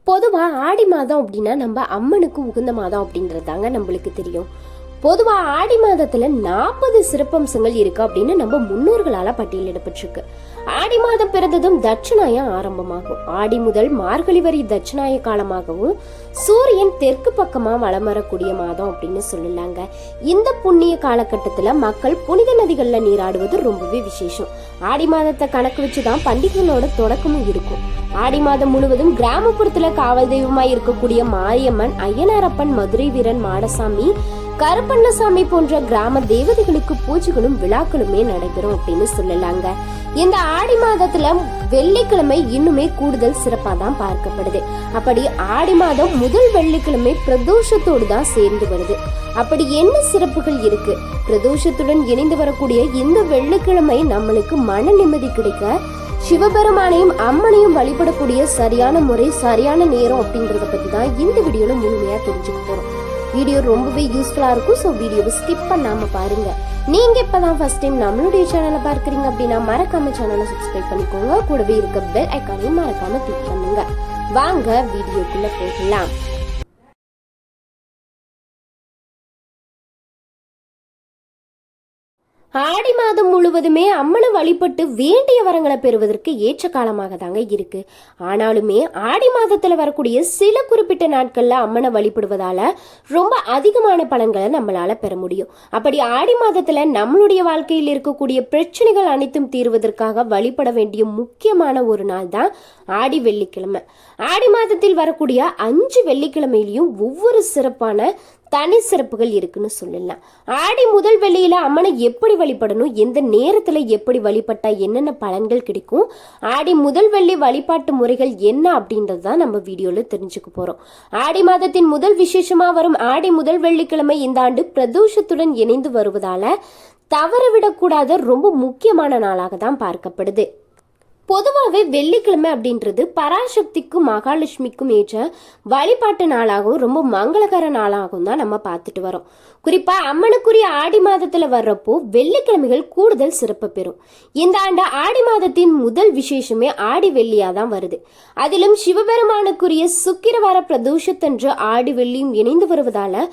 பொதுவாக ஆடி மாதம் அப்படின்னா நம்ம அம்மனுக்கு உகந்த மாதம் அப்படின்றது தாங்க நம்மளுக்கு தெரியும். பொதுவாக ஆடி மாதத்துல 40 சிறப்பம்சங்கள் இருக்கு அப்படின்னு நம்ம முன்னோர்களால பட்டியலிடப்பட்டிருக்கு. ஆடி மாதம் பிறந்ததும் தட்சிணாயம் ஆரம்பமாகும். ஆடி முதல் மார்கழி வரை தட்சிணாய காலமாகவும் சூரியன் தெற்கு பக்கமா வலம் வரக்கூடிய மாதம் அப்படின்னு சொல்லலாங்க. இந்த புண்ணிய காலகட்டத்துல மக்கள் புனித நதிகள்ல நீராடுவது ரொம்பவே விசேஷம். ஆடி மாதத்தை கணக்கு வச்சுதான் பண்டிகைகளோட தொடக்கமும் இருக்கும். ஆடி மாதம் முழுவதும் கிராமப்புறத்துல காவல் தெய்வமா இருக்கக்கூடிய மாரியம்மன், ஐயனாரப்பன், மதுரை வீரன், மாடசாமி, கருப்பண்ணசாமி போன்ற கிராம தேவதைகளுக்கு பூஜைகளும் விழாக்களுமே நடைபெறும் அப்படின்னு சொல்லலாங்க. இந்த ஆடி மாதத்துல வெள்ளிக்கிழமை இன்னுமே கூடுதல் சிறப்பா தான் பார்க்கப்படுது. அப்படி ஆடி மாதம் முதல் வெள்ளிக்கிழமை பிரதோஷத்தோடு தான் சேர்ந்து வருது. அப்படி என்ன சிறப்புகள் இருக்கு? பிரதோஷத்துடன் இணைந்து வரக்கூடிய இந்த வெள்ளிக்கிழமை நம்மளுக்கு மன நிம்மதி கிடைக்க சிவபெருமானையும் அம்மனையும் வழிபடக்கூடிய சரியான முறை, சரியான நேரம் அப்படின்றத பத்தி தான் இந்த வீடியோல முழுமையா தெரிஞ்சுக்க போறோம். வீடியோ ரொம்பவே யூஸ்ஃபுல்லா இருக்கும். ஸோ வீடியோவை ஸ்கிப் பண்ணாம பாருங்க. நீங்க இப்பதான் ஃபர்ஸ்ட் டைம் நம்மளுடைய சேனலை பார்க்கறீங்க அப்படின்னா மறக்காம சேனலை சப்ஸ்கிரைப் பண்ணிக்கோங்க. கூடவே இருக்க பெல் ஐக்கானையும் மறக்காம கிளிக் பண்ணுங்க. வாங்க வீடியோக்குள்ள போகலாம். ஆடி மாதம் முழுவதுமே அம்மனை வழிபட்டு வேண்டிய வரங்களை பெறுவதற்கு ஏற்ற காலமாக தாங்க இருக்கு. ஆனாலுமே ஆடி மாதத்துல வரக்கூடிய சில குறிப்பிட்ட நாட்கள்ல அம்மனை வழிபடுவதால ரொம்ப அதிகமான பலன்களை நம்மளால பெற முடியும். அப்படி ஆடி மாதத்துல நம்மளுடைய வாழ்க்கையில் இருக்கக்கூடிய பிரச்சனைகள் அனைத்தும் தீர்வதற்காக வழிபட வேண்டிய முக்கியமான ஒரு நாள் தான் ஆடி வெள்ளிக்கிழமை. ஆடி மாதத்தில் வரக்கூடிய 5 வெள்ளிக்கிழமையிலையும் ஒவ்வொரு சிறப்பான தனி சிறப்புகள் இருக்குன்னு சொல்லலாம். ஆடி முதல் வெள்ளியில அம்மனை எப்படி வழிபடணும், எந்த நேரத்துல எப்படி வழிபட்டா என்னென்ன பலன்கள் கிடைக்கும், ஆடி முதல் வெள்ளி வழிபாட்டு முறைகள் என்ன அப்படின்றது தான் நம்ம வீடியோல தெரிஞ்சுக்க போறோம். ஆடி மாதத்தின் முதல் விசேஷமா வரும் ஆடி முதல் வெள்ளிக்கிழமை இந்த ஆண்டு பிரதோஷத்துடன் இணைந்து வருவதால தவறவிடக்கூடாத ரொம்ப முக்கியமான நாளாக தான் பார்க்கப்படுது. பொதுவாகவே வெள்ளிக்கிழமை அப்படின்றது பராசக்திக்கும் மகாலட்சுமிக்கும் ஏற்ற வழிபாட்டு நாளாகவும் ரொம்ப மங்களகர நாளாகவும் தான் நம்ம பார்த்துட்டு வரோம். குறிப்பா அம்மனுக்குரிய ஆடி மாதத்துல வர்றப்போ வெள்ளிக்கிழமைகள் கூடுதல் சிறப்பு பெறும். இந்த ஆண்டு ஆடி மாதத்தின் முதல் விசேஷமே ஆடி வெள்ளியா தான் வருது. அதிலும் சிவபெருமானுக்குரிய சுக்கிரவார பிரதோஷத்தன்று ஆடி வெள்ளியும் இணைந்து வருவதால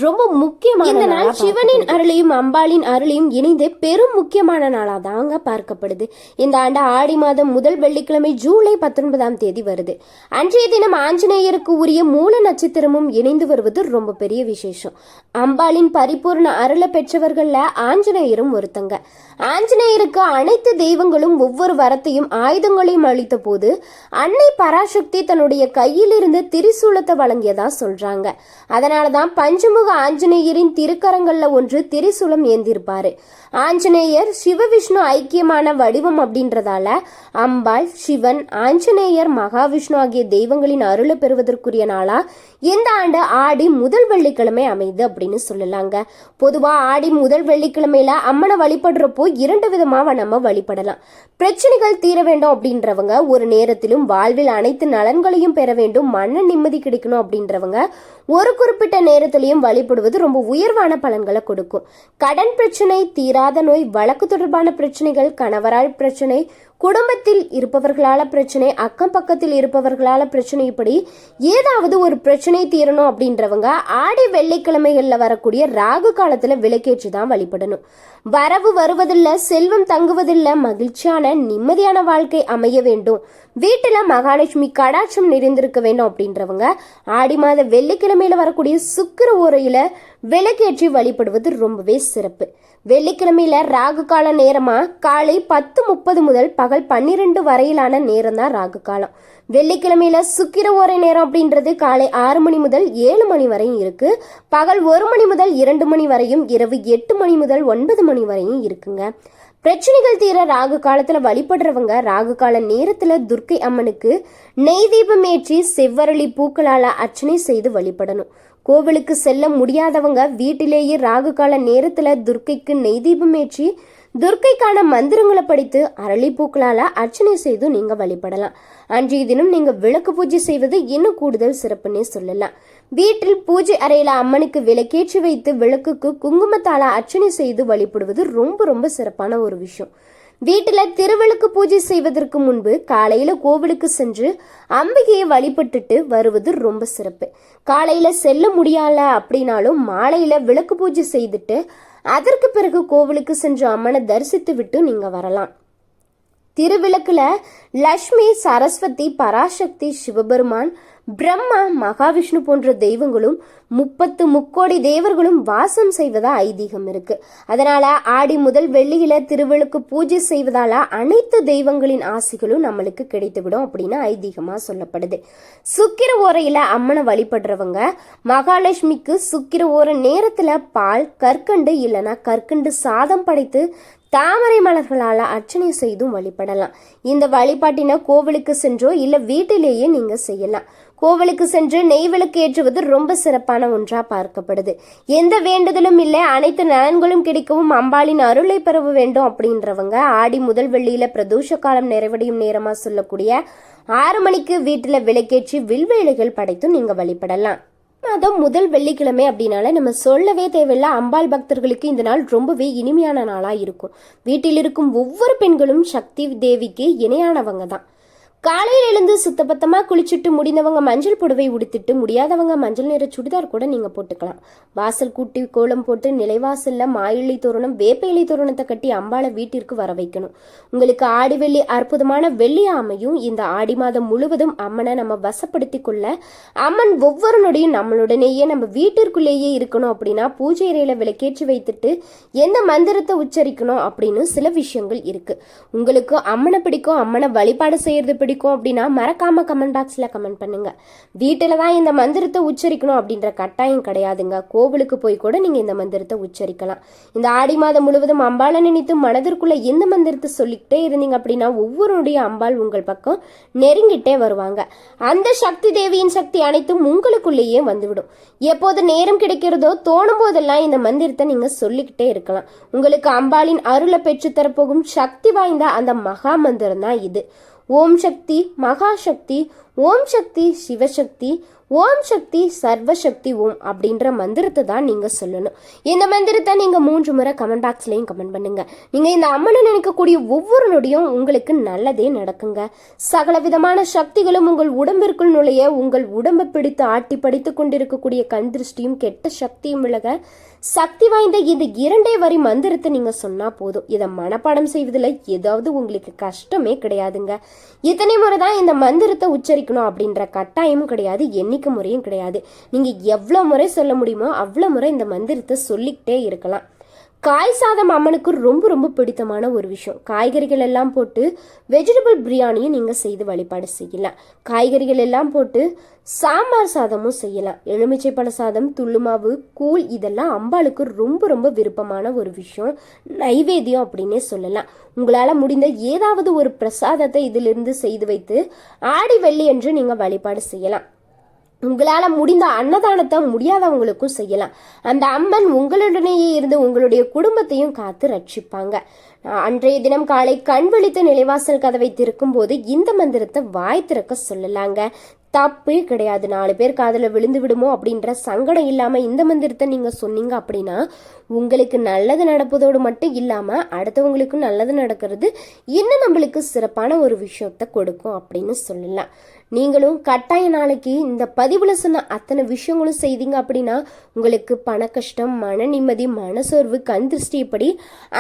ரொம்ப முக்கியமான நாள். சிவனின் அருளையும் அம்பாளின் அருளையும் இணைந்து பெரும் முக்கியமான நாளா தாங்க பார்க்கப்படுது. இந்த ஆண்டு ஆடி மாதம் முதல் வெள்ளிக்கிழமை ஜூலை 19ஆம் தேதி வருது. அன்றைய தினம் ஆஞ்சநேயருக்கு உரிய மூல நட்சத்திரமும் இணைந்து வருவது ரொம்ப பெரிய விசேஷம். அம்பாளின் பரிபூர்ண அருளை பெற்றவர்கள்ல ஆஞ்சநேயரும் ஒருத்தங்க. ஆஞ்சநேயருக்கு அனைத்து தெய்வங்களும் ஒவ்வொரு வரத்தையும் ஆயுதங்களையும் அளித்த போது அன்னை பராசக்தி தன்னுடைய கையில் இருந்து திரிசூலத்தை வழங்கியதா சொல்றாங்க. அதனாலதான் பஞ்சமுக ஆஞ்சநேயரின் திருக்கரங்கள்ல ஒன்று திரிசூலம் ஏந்திருப்பாரு. ஆஞ்சநேயர் சிவவிஷ்ணு ஐக்கியமான வடிவம் அப்படின்றதால அம்பாள், சிவன், ஆஞ்சநேயர், மகாவிஷ்ணு ஆகிய தெய்வங்களின் அருளை பெறுவதற்குரிய நாளா இந்த ஆண்டு ஆடி முதல் வெள்ளிக்கிழமை அமைது அப்படின்னு சொல்லலாங்க. பொதுவா ஆடி முதல் வெள்ளிக்கிழமையில அம்மனை வழிபடுறப்போ 2 விதமாக நம்ம வழிபடலாம். பிரச்சனைகள் தீர வேண்டும் அப்படின்றவங்க, ஒரு நேரத்திலும் வாழ்வில் அனைத்து நலன்களையும் பெற வேண்டும், மன நிம்மதி கிடைக்கணும் அப்படின்றவங்க ஒரு குறிப்பிட்ட நேரத்திலையும் வழிபடுவது ரொம்ப உயர்வான பலன்களை கொடுக்கும். கடன் பிரச்சனை, தீராத நோய், வழக்கு தொடர்பான பிரச்சனைகள், கணவரால் பிரச்சனை, குடும்பத்தில் இருப்பவர்களால பிரச்சனை, அக்கம் பக்கத்தில் இருப்பவர்களால பிரச்சனை, இப்படி ஏதாவது ஒரு பிரச்சனை தீரணும் அப்படின்றவங்க ஆடி வெள்ளிக்கிழமைகள்ல வரக்கூடிய ராகு காலத்துல விளக்கேற்றி தான் வழிபடணும். வரவு வருவதில்லை, செல்வம் தங்குவதில்லை, மகிழ்ச்சியான நிம்மதியான வாழ்க்கை அமைய வேண்டும், வீட்டுல மகாலட்சுமி கடாட்சம் நிறைந்திருக்க வேண்டும் அப்படின்றவங்க ஆடி மாத வெள்ளிக்கிழமையில வரக்கூடிய சுக்கிர ஓரையில விளக்கேற்றி வழிபடுவது ரொம்பவே சிறப்பு. வெள்ளிக்கிழமையில ராகு கால நேரமா காலை 10:30 முதல் பகல் 12 வரையிலான நேரம் தான் ராகு காலம். வெள்ளிக்கிழமையில சுக்கிர ஓரை நேரம் அப்படின்றது காலை 6 மணி முதல் 7 மணி வரையும் இருக்கு. பகல் 1 மணி முதல் 2 மணி வரையும், இரவு 8 மணி முதல் 9 மணி வரையும் இருக்குங்க. பிரச்சனைகள் தீர ராகு காலத்துல வழிபடுறவங்க ராகு கால நேரத்துல துர்க்கை அம்மனுக்கு நெய் தீபம் ஏற்றி செவ்வரளி பூக்களால அர்ச்சனை செய்து வழிபடணும். கோவிலுக்கு செல்ல முடியாதவங்க வீட்டிலேயே ராகு கால நேரத்துல துர்க்கைக்கு நெய் தீபம் ஏற்றி துர்க்கைக்கான மந்திரங்களை படித்து அரளிப்பூக்களால அர்ச்சனை செய்து நீங்க வழிபடலாம். அன்றைய தினம் நீங்க விளக்கு பூஜை செய்வது இன்னும் கூடுதல் சிறப்புன்னே சொல்லலாம். வீட்டில் பூஜை அறையில அம்மனுக்கு விளக்கேற்றி வைத்து விளக்குக்கு குங்குமத்தால அர்ச்சனை செய்து வழிபடுவது ரொம்ப ரொம்ப சிறப்பான ஒரு விஷயம். வீட்டில் திருவிளக்கு பூஜை செய்வதற்கு முன்பு காலையில கோவிலுக்கு சென்று அம்பிகையை வழிபட்டுட்டு வருவது ரொம்ப சிறப்பு. காலையில செல்ல முடியல அப்படின்னாலும் மாலையில விளக்கு பூஜை செய்துட்டு அதற்கு பிறகு கோவிலுக்கு சென்று அம்மனை தரிசித்து விட்டு நீங்க வரலாம். திருவிளக்குல லக்ஷ்மி, சரஸ்வதி, பராசக்தி, சிவபெருமான், பிரம்மா, மகாவிஷ்ணு போன்ற தெய்வங்களும் 30 முக்கோடி தேவர்களும் வாசம் செய்வதா ஐதீகம் இருக்கு. அதனால ஆடி முதல் வெள்ளியில திருவிளக்கு பூஜை செய்வதால அனைத்து தெய்வங்களின் ஆசிகளும் நம்மளுக்கு கிடைத்துவிடும் அப்படின்னு ஐதீகமா சொல்லப்படுது. சுக்கிர ஓரையில அம்மனை வழிபடுறவங்க மகாலட்சுமிக்கு சுக்கிர ஓர நேரத்துல பால், கற்கண்டு இல்லைன்னா கற்கண்டு சாதம் படைத்து தாமரை மலர்களால் அர்ச்சனை செய்தும் வழிபடலாம். இந்த வழிபாட்டினை கோவிலுக்கு சென்றோ இல்லை வீட்டிலேயே நீங்க செய்யலாம். கோவிலுக்கு சென்று நெய் விளக்கு ஏற்றுவது ரொம்ப சிறப்பான ஒன்றா பார்க்கப்படுது. எந்த வேண்டுதலும் இல்லை, அனைத்து நலன்களும் கிடைக்கவும் அம்பாளின் அருளை பெற வேண்டும் அப்படின்றவங்க ஆடி முதல் வெள்ளியில பிரதோஷ காலம் நிறைவடையும் நேரமா சொல்லக்கூடிய 6 மணிக்கு வீட்டுல விளக்கேற்றி வில்வேலைகள் படைத்தும் நீங்க வழிபடலாம். மாதம் முதல் வெள்ளிக்கிழமை அப்படின்னால நம்ம சொல்லவே தேவையில்லை, அம்பாள் பக்தர்களுக்கு இந்த நாள் ரொம்பவே இனிமையான நாளா இருக்கும். வீட்டில் இருக்கும் ஒவ்வொரு பெண்களும் சக்தி தேவிக்கு இணையானவங்க தான். காலையில் எழுந்து சுத்தபத்தமாக குளிச்சுட்டு முடிந்தவங்க மஞ்சள் புடவை உடுத்திட்டு முடியாதவங்க மஞ்சள் நிற சுடிதார் கூட நீங்கள் போட்டுக்கலாம். வாசல் கூட்டி கோலம் போட்டு நிலைவாசல்ல மாயிலை தோரணம், வேப்ப இலை தோரணத்தை கட்டி அம்பாளை வீட்டிற்கு வர வைக்கணும். உங்களுக்கு ஆடி வெள்ளி அற்புதமான வெள்ளியா அமையும். இந்த ஆடி மாதம் முழுவதும் அம்மனை நம்ம வசப்படுத்தி கொள்ள அம்மன் ஒவ்வொரு நொடியும் நம்மளுடனேயே நம்ம வீட்டிற்குள்ளேயே இருக்கணும் அப்படின்னா பூஜை அறையில விளக்கேற்றி வைத்துட்டு எந்த மந்திரத்தை உச்சரிக்கணும் அப்படின்னு சில விஷயங்கள் இருக்கு. உங்களுக்கு அம்மனை பிடிக்கும், அம்மனை வழிபாடு செய்யறது பிடிக்கும் அப்படின்னா மறக்காம கமெண்ட் பாக்ஸ்ல கமெண்ட் பண்ணுங்க. வீட்டில தான் இந்த மந்திரத்தை உச்சரிக்கணும் அப்படின்ற கட்டாயம் கிடையாதுங்க. கோவிலுக்கு போய் கூட நீங்க இந்த மந்திரத்தை உச்சரிக்கலாம். இந்த ஆடி மாதம் முழுவதும் அம்பாளை நினைத்து மனதிற்குள்ள இந்த மந்திரத்தை சொல்லிக்கிட்டே இருந்தீங்க அப்படின்னா ஒவ்வொருடைய அம்பாள் உங்கள் பக்கம் நெருங்கிட்டே வருவாங்க. அந்த சக்தி தேவியின் சக்தி அனைத்தும் உங்களுக்குள்ளேயே வந்துவிடும். எப்போது நேரம் கிடைக்கிறதோ தோணும் போதெல்லாம் இந்த மந்திரத்தை நீங்க சொல்லிக்கிட்டே இருக்கலாம். உங்களுக்கு அம்பாளின் அருளை பெற்று தரப்போகும் சக்தி வாய்ந்த அந்த மகா மந்திரம் தான் இது. ஓம் சக்தி மகாசக்தி, ஓம் சக்தி சிவசக்தி, ஓம் சக்தி சர்வசக்தி ஓம் அப்படின்ற மந்திரத்தை தான் நீங்கள் சொல்லணும். இந்த மந்திரத்தை நீங்கள் 3 முறை கமெண்ட் பாக்ஸ்லையும் கமெண்ட் பண்ணுங்க. நீங்கள் இந்த அம்மனை நினைக்கக்கூடிய ஒவ்வொரு நொடியும் உங்களுக்கு நல்லதே நடக்குங்க. சகல விதமான சக்திகளும் உங்கள் உடம்பிற்குள் நுழைய, உங்கள் உடம்பை பிடித்து ஆட்டி படித்து கொண்டிருக்கக்கூடிய கண் திருஷ்டியும் கெட்ட சக்தியும் விலக சக்தி வாய்ந்த இந்த 2 வரி மந்திரத்தை நீங்க சொன்னா போதும். இதை மனப்பாடம் செய்வதில் ஏதாவது உங்களுக்கு கஷ்டமே கிடையாதுங்க. இத்தனை முறை தான் இந்த மந்திரத்தை உச்சரிக்கணும் அப்படின்ற கட்டாயமும் கிடையாது, எண்ணிக்கை முறையும் கிடையாது. நீங்க எவ்வளவு முறை சொல்ல முடியுமோ அவ்வளவு முறை இந்த மந்திரத்தை சொல்லிக்கிட்டே இருக்கலாம். காய் சாதம் அம்மனுக்கு ரொம்ப ரொம்ப பிடித்தமான ஒரு விஷயம். காய்கறிகள் எல்லாம் போட்டு வெஜிடபிள் பிரியாணியும் நீங்கள் செய்து வழிபாடு செய்யலாம். காய்கறிகள் எல்லாம் போட்டு சாம்பார் சாதமும் செய்யலாம். எலுமிச்சை பழ சாதம், துள்ளுமாவு, கூழ் இதெல்லாம் அம்பாளுக்கு ரொம்ப ரொம்ப விருப்பமான ஒரு விஷயம், நைவேத்தியம் அப்படின்னே சொல்லலாம். உங்களால் முடிந்த ஏதாவது ஒரு பிரசாதத்தை இதிலிருந்து செய்து வைத்து ஆடி வெள்ளி என்று நீங்கள் வழிபாடு செய்யலாம். உங்களால் முடிந்த அன்னதானத்தை முடியாதவங்களுக்கும் செய்யலாம். அந்த அம்மன் உங்களுடனேயே இருந்து உங்களுடைய குடும்பத்தையும் காத்து ரட்சிப்பாங்க. அன்றைய தினம் காலை கண் விழித்து நிலைவாசல் கதவை திறக்கும் போது இந்த மந்திரத்தை வாய் திறக்க சொல்லலாங்க. தப்பே கிடையாது. 4 பேர் காதில் விழுந்து விடுமோ அப்படின்ற சங்கடம் இல்லாமல் இந்த மந்திரத்தை நீங்கள் சொன்னீங்க அப்படின்னா உங்களுக்கு நல்லது நடப்பதோடு மட்டும் இல்லாமல் அடுத்தவங்களுக்கும் நல்லது நடக்கிறது இன்னும் நம்மளுக்கு சிறப்பான ஒரு விஷயத்தை கொடுக்கும் அப்படின்னு சொல்லலாம். நீங்களும் கட்டாய நாளைக்கு இந்த பதிவில் சொன்ன அத்தனை விஷயங்களும் செய்தீங்க அப்படின்னா உங்களுக்கு பண கஷ்டம், மன நிம்மதி, மனசோர்வு, கண் திருஷ்டி இப்படி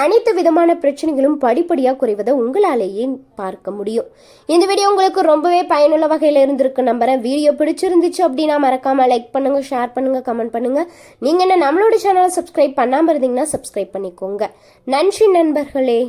அனைத்து விதமான பிரச்சனைகளும் படிப்படியாக குறைவதை உங்களாலேயே பார்க்க முடியும். இந்த வீடியோ உங்களுக்கு ரொம்பவே பயனுள்ள வகையில் இருந்திருக்கு நம்புறேன். வீடியோ பிடிச்சிருந்துச்சு அப்படின்னா மறக்காம லைக் பண்ணுங்க, ஷேர் பண்ணுங்க, கமெண்ட் பண்ணுங்க. நீங்க என்ன நம்மளோட சேனலை சப்ஸ்கிரைப் பண்ணாம இருந்தீங்கன்னா சப்ஸ்கிரைப் பண்ணிக்கோங்க. நன்றி நண்பர்களே.